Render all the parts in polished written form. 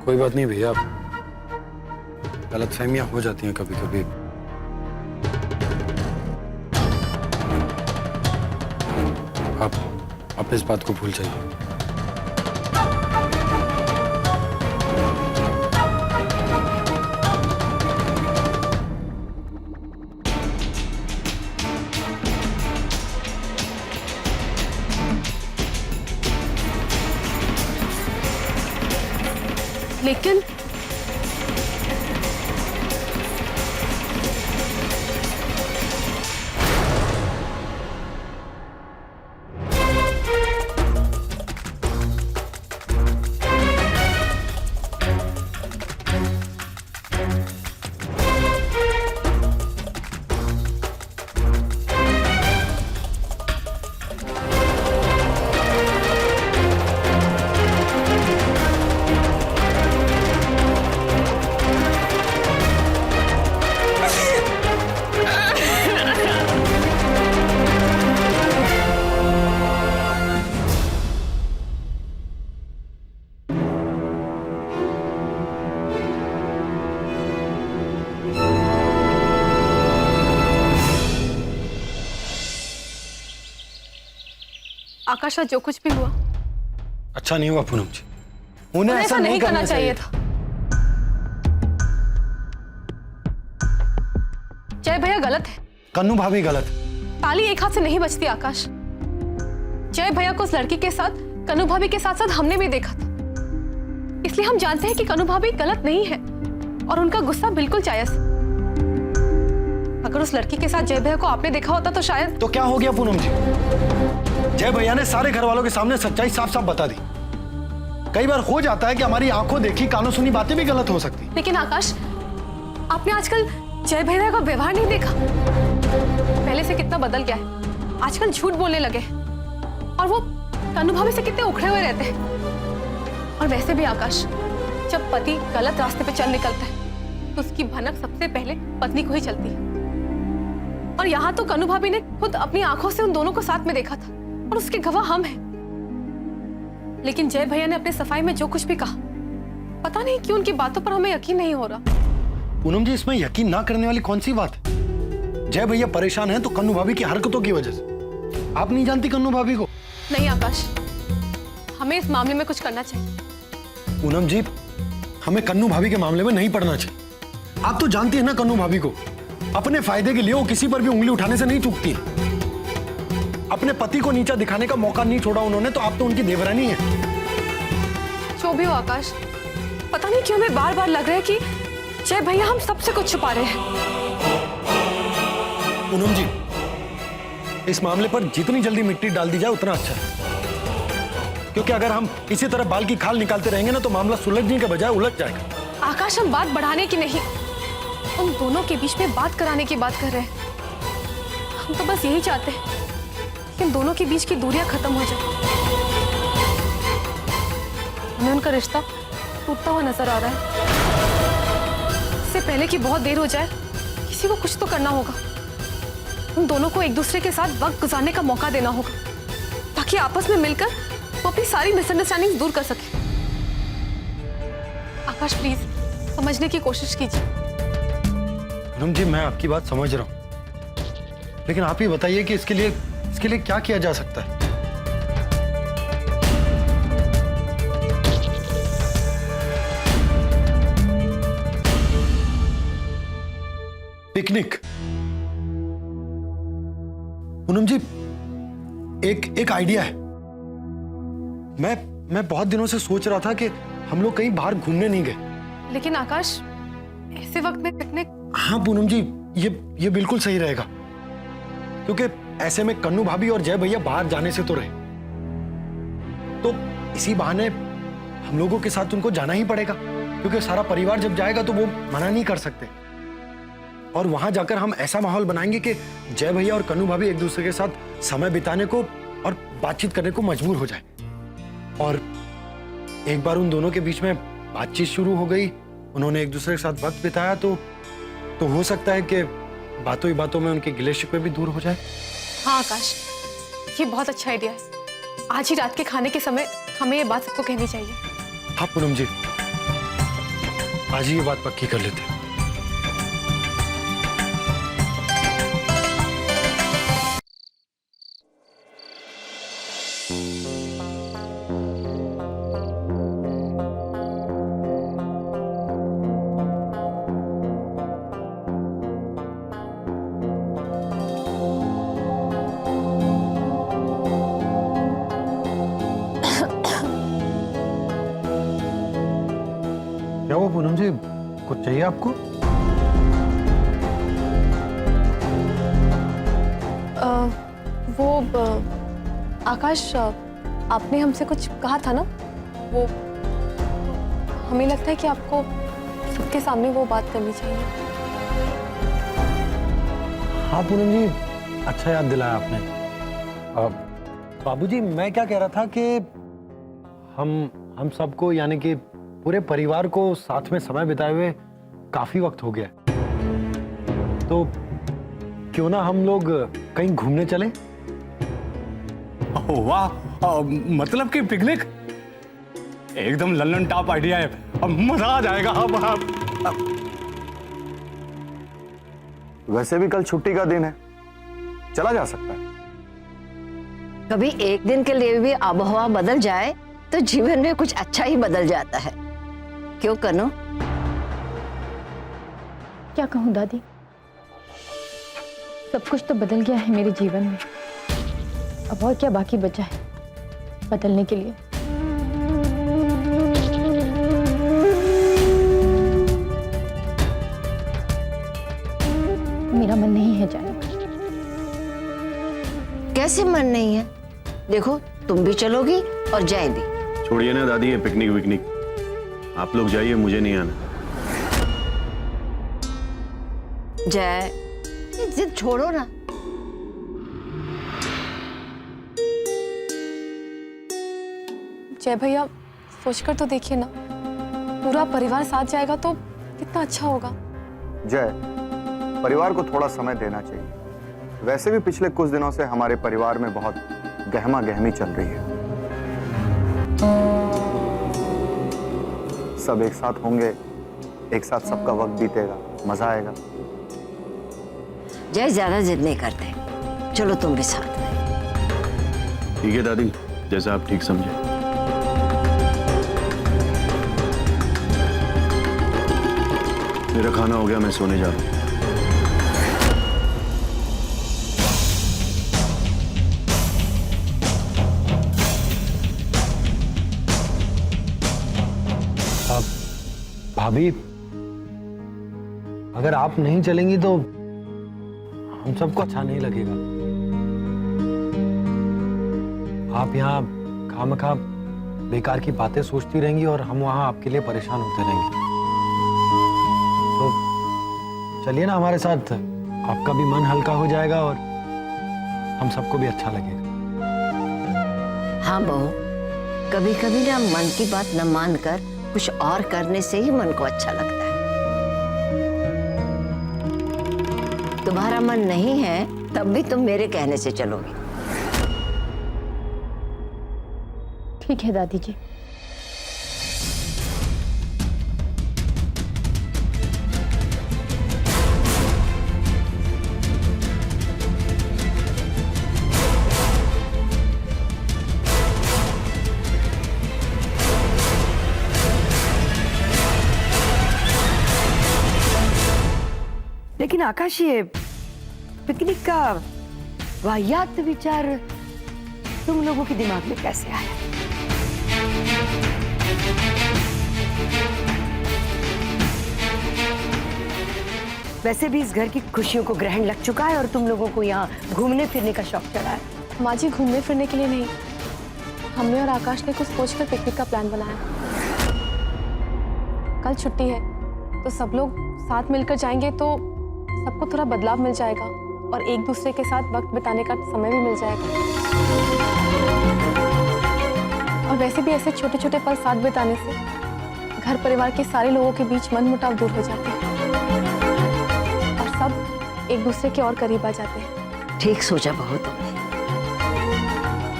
कोई बात नहीं भैया, गलतफहमियां हो जाती हैं कभी कभी। आप इस बात को भूल जाइए। लेकिन आकाश, जो कुछ भी हुआ अच्छा नहीं हुआ पूनम जी। उन्हें ऐसा नहीं करना चाहिए था। जय भैया गलत है, कन्नू भाभी गलत। ताली एक हाथ से नहीं बचती आकाश। जय भैया को उस लड़की के साथ कन्नू भाभी के साथ साथ हमने भी देखा था, इसलिए हम जानते हैं कि कन्नू भाभी गलत नहीं है और उनका गुस्सा बिल्कुल जायज। अगर उस लड़की के साथ जय भैया को आपने देखा होता तो शायद। तो क्या हो गया पूनम जी? जय भैया ने सारे घर वालों के सामने सच्चाई साफ साफ बता दी। कई बार हो जाता है कि हमारी आंखों देखी कानों सुनी बातें भी गलत हो सकती। लेकिन आकाश, आपने आजकल जय भैया का व्यवहार नहीं देखा? पहले से कितना बदल गया है। आजकल झूठ बोलने लगे और वो कन्नू भाभी से कितने उखड़े हुए रहते हैं। और वैसे भी आकाश, जब पति गलत रास्ते पे चल निकलता है तो उसकी भनक सबसे पहले पत्नी को ही चलती है। और यहाँ तो कन्नू भाभी ने खुद अपनी आंखों से उन दोनों को साथ में देखा था और उसके गवाह हम हैं। लेकिन जय भैया ने अपने सफाई में जो कुछ भी कहा, पता नहीं क्यों उनकी बातों पर हमें यकीन नहीं हो रहा। पूनम जी, इसमें यकीन ना करने वाली कौन सी बात है? जय भैया परेशान हैं तो कन्नू भाभी की हरकतों की वजह से। आप नहीं जानती कन्नू भाभी को? नहीं आकाश, हमें इस मामले में कुछ करना चाहिए। पूनम जी, हमें कन्नू भाभी के मामले में नहीं पड़ना चाहिए। आप तो जानती है ना कन्नू भाभी को, अपने फायदे के लिए वो किसी पर भी उंगली उठाने से नहीं चूकती है। अपने पति को नीचा दिखाने का मौका नहीं छोड़ा उन्होंने, तो आप तो उनकी देवरानी है। जो भी हो आकाश, पता नहीं क्यों हमें बार बार लग रहा है कि जय भैया हम सबसे कुछ छुपा रहे हैं। पूनम जी, इस मामले पर जितनी जल्दी मिट्टी डाल दी जाए उतना अच्छा है, क्योंकि अगर हम इसी तरह बाल की खाल निकालते रहेंगे ना तो मामला सुलझने के बजाय उलझ जाएगा। आकाश, हम बात बढ़ाने की नहीं, उन दोनों के बीच में बात कराने की बात कर रहे हैं। हम तो बस यही चाहते हैं कि इन दोनों के बीच की दूरियां खत्म हो जाए। हमें उनका रिश्ता टूटता हुआ नजर आ रहा है। इससे पहले कि बहुत देर हो जाए, किसी को कुछ तो करना होगा। उन दोनों को एक दूसरे के साथ वक्त गुजारने का मौका देना होगा, ताकि आपस में मिलकर वो अपनी सारी मिसअंडरस्टैंडिंग दूर कर सके। आकाश, प्लीज समझने की कोशिश कीजिए। पूनम जी, मैं आपकी बात समझ रहा हूं, लेकिन आप ही बताइए कि इसके लिए क्या किया जा सकता है? पिकनिक। पूनम जी, एक आइडिया है। मैं बहुत दिनों से सोच रहा था कि हम लोग कहीं बाहर घूमने नहीं गए। लेकिन आकाश, ऐसे वक्त में पिकनिक। हाँ पूनम जी, ये बिल्कुल सही रहेगा, क्योंकि ऐसे में कन्नू भाभी और जय भैया बाहर जाने से तो रहे, तो इसी बहाने हम लोगों के साथ उनको जाना ही पड़ेगा, क्योंकि सारा परिवार जब जाएगा तो वो मना नहीं कर सकते। और वहां जाकर हम ऐसा माहौल बनाएंगे कि जय भैया और कन्नू भाभी एक दूसरे के साथ समय बिताने को और बातचीत करने को मजबूर हो जाए। और एक बार उन दोनों के बीच में बातचीत शुरू हो गई, उन्होंने एक दूसरे के साथ वक्त बिताया, तो हो सकता है कि बातों ही बातों में उनके गिले शिकवे भी दूर हो जाए। हाँ आकाश, ये बहुत अच्छा आइडिया है। आज ही रात के खाने के समय हमें ये बात सबको कहनी चाहिए। हाँ पूनम जी। आज ही ये बात पक्की कर लेते हैं। क्या हुआ पूनम जी, कुछ चाहिए आपको? आकाश, आपने हमसे कुछ कहा था ना, वो हमें लगता है कि आपको सबके सामने वो बात करनी चाहिए। हाँ पूनम जी, अच्छा याद दिलाया आपने। बाबूजी, मैं क्या कह रहा था कि हम सबको, यानी कि पूरे परिवार को साथ में समय बिताए हुए काफी वक्त हो गया है। तो क्यों ना हम लोग कहीं घूमने चलें? वाह, मतलब कि पिकनिक एकदम लल्लन टॉप आइडिया है। अब मजा आ जाएगा। अब वैसे भी कल छुट्टी का दिन है, चला जा सकता है। कभी एक दिन के लिए भी आबोहवा बदल जाए तो जीवन में कुछ अच्छा ही बदल जाता है। क्यों कनो? क्या कहूँ दादी, सब कुछ तो बदल गया है मेरे जीवन में। अब और क्या बाकी बचा है बदलने के लिए? मेरा मन नहीं है जाने का। कैसे मन नहीं है? देखो, तुम भी चलोगी और जय भी। छोड़िए ना दादी ये पिकनिक विकनिक, आप लोग जाइए, मुझे नहीं आना। जय, ये जिद छोड़ो ना। जय भैया, सोचकर तो देखिए ना, पूरा परिवार साथ जाएगा तो कितना अच्छा होगा। जय, परिवार को थोड़ा समय देना चाहिए। वैसे भी पिछले कुछ दिनों से हमारे परिवार में बहुत गहमा गहमी चल रही है। सब एक साथ होंगे, एक साथ सबका वक्त बीतेगा, मजा आएगा। जय, ज्यादा जिद नहीं करते, चलो तुम भी साथ में। ठीक है दादी, जैसा आप ठीक समझे। मेरा खाना हो गया, मैं सोने जा रहा हूँ। भाभी, अगर आप नहीं चलेंगी तो हम सबको अच्छा नहीं लगेगा। आप यहाँ खामखा बेकार की बातें सोचती रहेंगी और हम वहां आपके लिए परेशान होते रहेंगे। तो चलिए ना हमारे साथ, आपका भी मन हल्का हो जाएगा और हम सबको भी अच्छा लगेगा। हाँ बहू, कभी कभी ना मन की बात न मानकर कुछ और करने से ही मन को अच्छा लगता है। तुम्हारा मन नहीं है तब भी तुम मेरे कहने से चलोगी। ठीक है दादी जी। लेकिन आकाश, ये पिकनिक का वाहियात विचार तुम लोगों के दिमाग में कैसे आया? वैसे भी इस घर की खुशियों को ग्रहण लग चुका है और तुम लोगों को यहाँ घूमने फिरने का शौक चढ़ा है। माँ जी, घूमने फिरने के लिए नहीं, हमने और आकाश ने कुछ सोचकर पिकनिक का प्लान बनाया। कल छुट्टी है तो सब लोग साथ मिलकर जाएंगे तो सबको थोड़ा बदलाव मिल जाएगा और एक दूसरे के साथ वक्त बिताने का समय भी मिल जाएगा। और वैसे भी ऐसे छोटे छोटे पल साथ बिताने से घर परिवार के सारे लोगों के बीच मनमुटाव दूर हो जाते हैं और सब एक दूसरे के और करीब आ जाते हैं। ठीक सोचा बहू तुमने।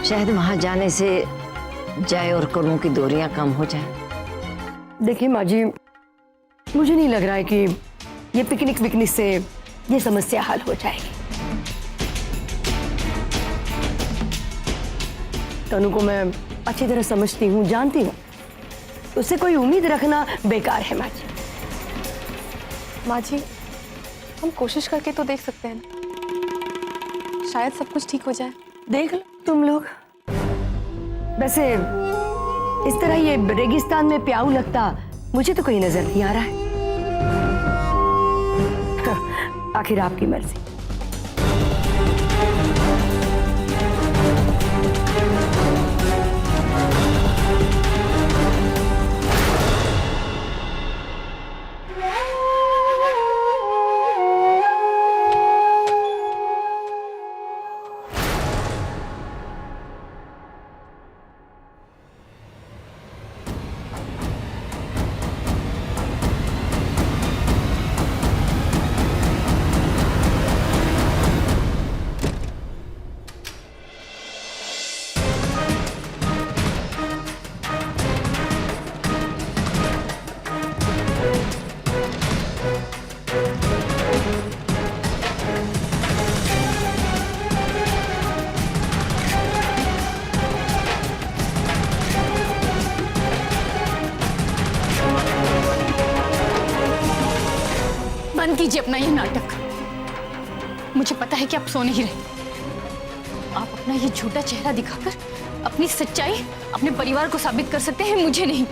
शायद वहां जाने से जय और कनू की दूरियां कम हो जाए। देखिए माँ जी, मुझे नहीं लग रहा है कि ये पिकनिक विकनिक से ये समस्या हल हो जाएगी। तनु को मैं अच्छी तरह समझती हूँ, जानती हूँ। उससे कोई उम्मीद रखना बेकार है माँ जी। माँ जी, हम कोशिश करके तो देख सकते हैं ना, शायद सब कुछ ठीक हो जाए। देख लो तुम लोग। वैसे इस तरह ये रेगिस्तान में प्याऊ लगता मुझे तो कहीं नजर नहीं आ रहा है। आखिर आपकी मर्जी। बंद कीजिए अपना ये नाटक। मुझे पता है कि आप सो नहीं रहे। आप अपना ये झूठा चेहरा दिखाकर अपनी सच्चाई अपने परिवार को साबित कर सकते हैं, मुझे नहीं।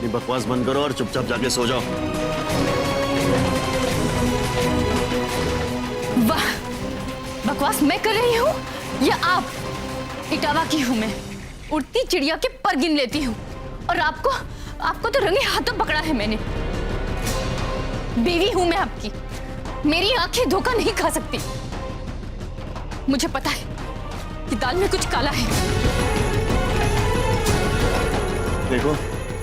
ये बकवास बंद करो और चुपचाप जाके सो जाओ। वाह, बकवास मैं कर रही हूँ या आप? इटावा की हूँ मैं, उड़ती चिड़िया के पर गिन लेती हूँ, और आपको तो रंगे हाथों पकड़ा है मैंने। बीवी हूं मैं आपकी, मेरी आंखें धोखा नहीं खा सकती। मुझे पता है कि दाल में कुछ काला है। देखो,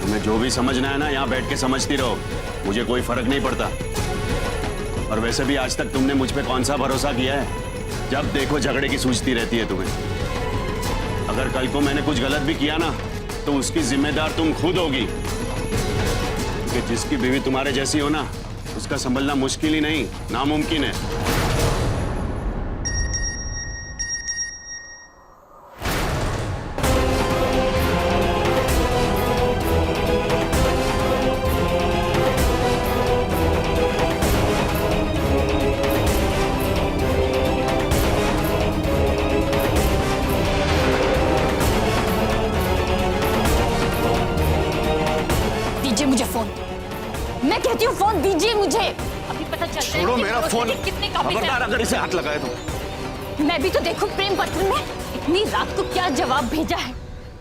तुम्हें जो भी समझना है ना, यहाँ बैठ के समझती रहो, मुझे कोई फर्क नहीं पड़ता। और वैसे भी आज तक तुमने मुझ पे कौन सा भरोसा किया है? जब देखो झगड़े की सूझती रहती है तुम्हें। अगर कल को मैंने कुछ गलत भी किया ना, तो उसकी जिम्मेदार तुम खुद होगी। क्योंकि जिसकी बीवी तुम्हारे जैसी हो ना, उसका संभलना मुश्किल ही नहीं, नामुमकिन है। दीजिए मुझे फोन, मैं कहती हूँ फोन दीजिए मुझे। अभी पता चलता है छोड़ो कि मेरा भरोसे फोन। के कितने काबिल हैं। खबरदार अगर इसे हाथ लगाए तो। मैं भी तो देखूं प्रेम पत्र में इतनी रात को क्या जवाब भेजा है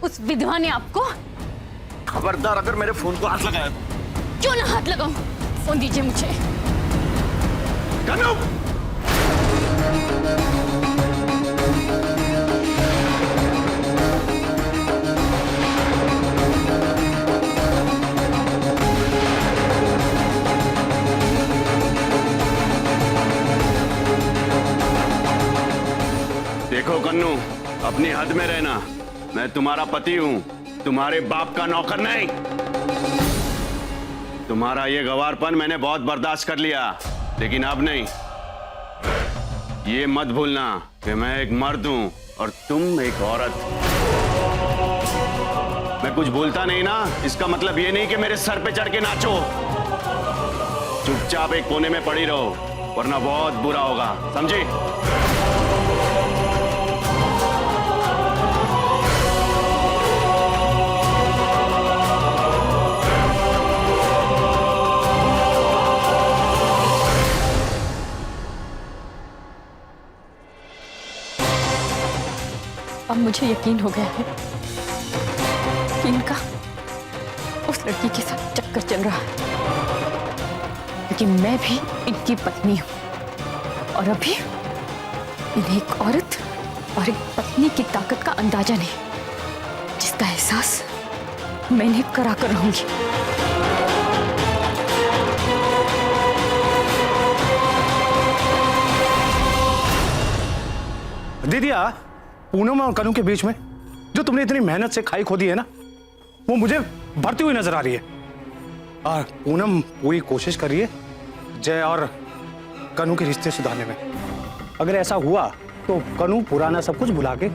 उस विधवा ने आपको। खबरदार अगर मेरे फोन को हाथ लगाया तो। क्यों ना हाथ लगाऊं? फोन दीजिए मुझे। कन्नू! देखो कन्नू, अपनी हद में रहना। मैं तुम्हारा पति हूं, तुम्हारे बाप का नौकर नहीं। तुम्हारा ये गवारपन मैंने बहुत बर्दाश्त कर लिया, लेकिन अब नहीं। ये मत भूलना कि मैं एक मर्द हूं और तुम एक औरत। मैं कुछ बोलता नहीं ना, इसका मतलब ये नहीं कि मेरे सर पे चढ़ के नाचो। चुपचाप एक कोने में पड़ी रहो, वरना बहुत बुरा होगा, समझी? अब मुझे यकीन हो गया है कि इनका उस लड़की के साथ चक्कर चल रहा है, क्योंकि मैं भी इनकी पत्नी हूं और अभी इन्हें एक औरत और एक पत्नी की ताकत का अंदाजा नहीं, जिसका एहसास मैं इन्हें करा कर रहूंगी। दीदिया, पूनम और कनू के बीच में जो तुमने इतनी मेहनत से खाई खोदी है ना, वो मुझे भरती हुई नजर आ रही है। और पूनम पूरी कोशिश करिए जय और कनु के रिश्ते सुधारने में। अगर ऐसा हुआ तो कनु पुराना सब कुछ भुला के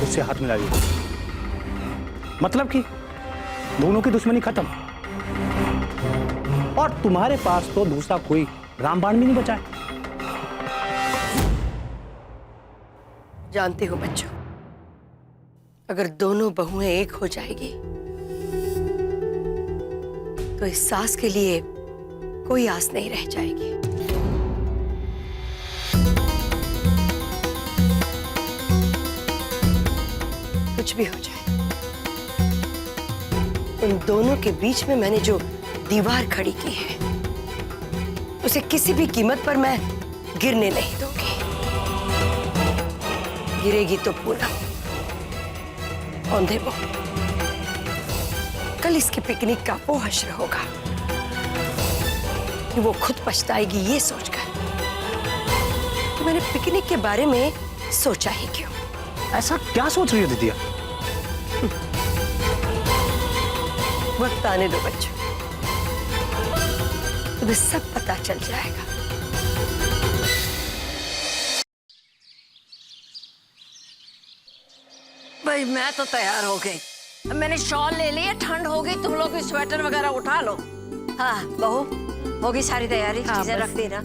उससे हाथ मिलाइए, मतलब कि दोनों की दुश्मनी खत्म। और तुम्हारे पास तो दूसरा कोई रामबाण भी नहीं बचा है। जानते हो बच्चों, अगर दोनों बहुएं एक हो जाएगी तो इस सास के लिए कोई आस नहीं रह जाएगी। कुछ भी हो जाए, इन दोनों के बीच में मैंने जो दीवार खड़ी की है उसे किसी भी कीमत पर मैं गिरने नहीं दूंगी। गिरेगी तो पूनम, औंधे वो। कल इसकी पिकनिक का वो हश्र होगा कि वो खुद पछताएगी ये सोचकर कि मैंने पिकनिक के बारे में सोचा ही क्यों। ऐसा क्या सोच रही हो दीदिया? वक्त आने दो बच्चों, तुम्हें सब पता चल जाएगा। भाई मैं तो तैयार हो गई, मैंने शॉल ले लिया, ठंड हो गई, तुम लोग भी स्वेटर वगैरह उठा लो। हाँ बहू, होगी सारी तैयारी? हाँ, चीजें बस। रख दी ना?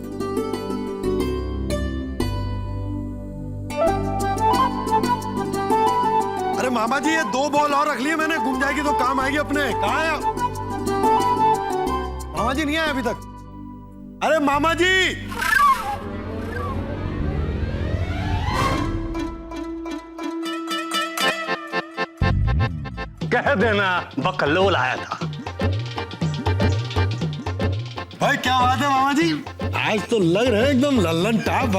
अरे मामा जी, ये 2 बॉल और रख लिए मैंने, घूम जाएगी तो काम आएगी अपने। कहाँ है मामा जी? नहीं आए अभी तक? अरे मामा जी! कह देना बकलोल आया था। भाई क्या बात है मामा जी, आज तो लग रहे हैं एकदम लल्लन टाप।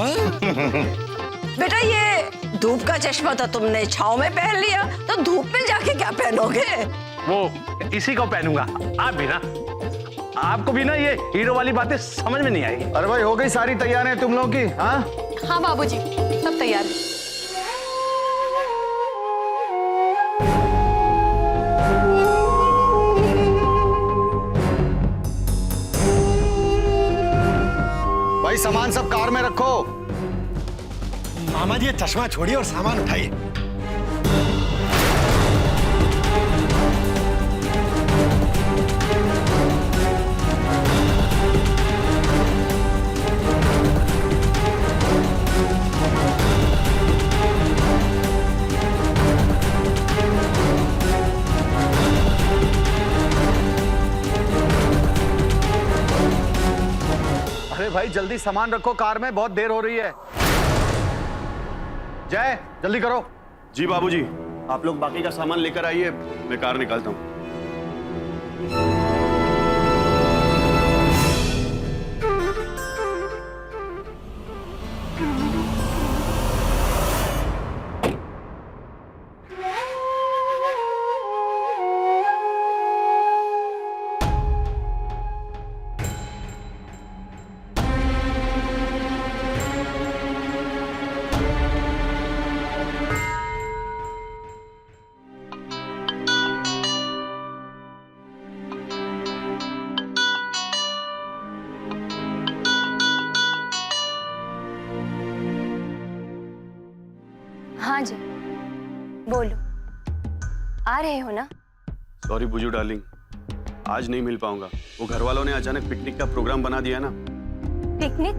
बेटा ये धूप का चश्मा तो तुमने छाव में पहन लिया, तो धूप में जाके क्या पहनोगे? वो इसी को पहनूंगा। आप भी ना, आपको भी ना ये हीरो वाली बातें समझ में नहीं आएगी। अरे भाई, हो गई सारी तैयारियां तुम लोगों की? हाँ हाँ बाबूजी, सब तैयार है। भाई, सामान सब कार में रखो। मामा जी, ये चश्मा छोड़िए और सामान उठाइए। अरे भाई, जल्दी सामान रखो कार में, बहुत देर हो रही है। जय, जल्दी करो। जी बाबूजी, आप लोग बाकी का सामान लेकर आइए, मैं कार निकालता हूँ। हाँ जी बोलो, आ रहे हो ना? सॉरी बुजू डार्लिंग, आज नहीं मिल पाऊंगा। वो घर वालों ने अचानक पिकनिक का प्रोग्राम बना दिया ना। पिकनिक?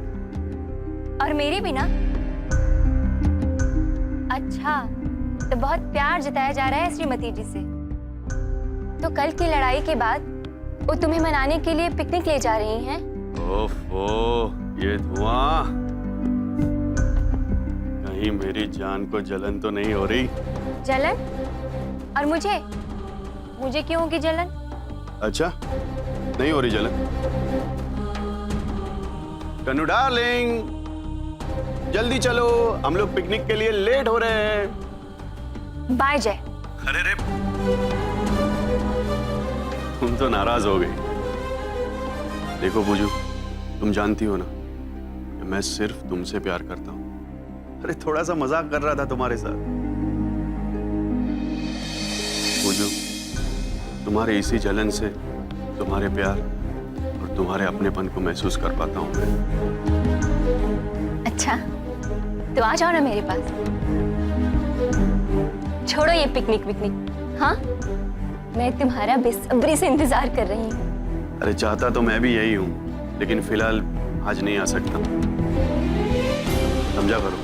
और मेरी भी ना? अच्छा, तो बहुत प्यार जताया जा रहा है श्रीमती जी से। तो कल की लड़ाई के बाद वो तुम्हें मनाने के लिए पिकनिक ले जा रही हैं? ओफो, ये धुआं! कहीं मेरी जान को जलन तो नहीं हो रही? जलन? और मुझे? मुझे क्यों होगी जलन? अच्छा, नहीं हो रही जलन? कन्नू डार्लिंग, जल्दी चलो, हम लोग पिकनिक के लिए लेट हो रहे हैं। बाय जय। अरे रे, तुम तो नाराज हो गई। देखो बुजू, तुम जानती हो ना कि मैं सिर्फ तुमसे प्यार करता हूं। अरे थोड़ा सा मजाक कर रहा था तुम्हारे साथ। बुजू, तुम्हारे इसी जलन से तुम्हारे प्यार तुम्हारे अपनेपन को महसूस कर पाता हूँ मैं। अच्छा, तो आ जाओ ना मेरे पास। छोड़ो ये पिकनिक विकनिक, हाँ? मैं तुम्हारा बेसब्री से इंतजार कर रही हूँ। अरे चाहता तो मैं भी यही हूँ, लेकिन फिलहाल आज नहीं आ सकता, समझा करो।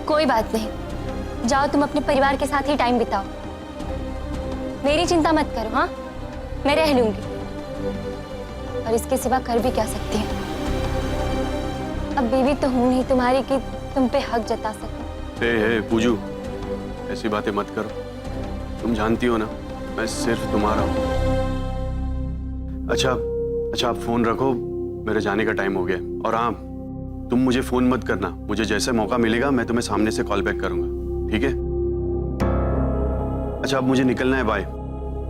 कोई बात नहीं, जाओ तुम अपने परिवार के साथ ही टाइम बिताओ। मेरी चिंता मत करो, हाँ? मैं रह लूंगी। और इसके सिवा कर भी क्या सकती हूँ? अब बीवी तो हूं नहीं तुम्हारी कि तुम पे हक जता सकूं। हे पूजू, ऐसी बातें मत करो। तुम जानती हो ना, मैं सिर्फ तुम्हारा हूँ। अच्छा आप फोन रखो, मेरे जाने का टाइम हो गया। और हाँ, तुम मुझे फोन मत करना। मुझे जैसे मौका मिलेगा मैं तुम्हें सामने से कॉल बैक करूंगा, ठीक है? अच्छा अब मुझे निकलना है, बाय।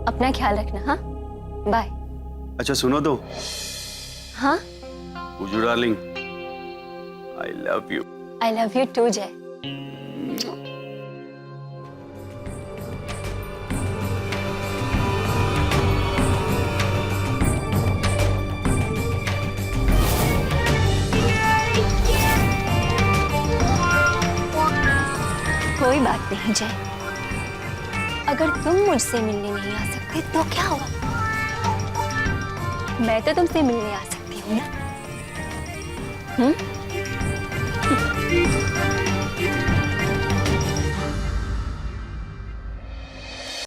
अपना ख्याल रखना, हाँ? बाय। अच्छा सुनो तो। हाँ? Puju darling, I love you. I love you too Jay. कोई बात नहीं जय, अगर तुम मुझसे मिलने नहीं आ सकते तो क्या हुआ? मैं तो तुमसे मिलने आ सकती हूँ ना?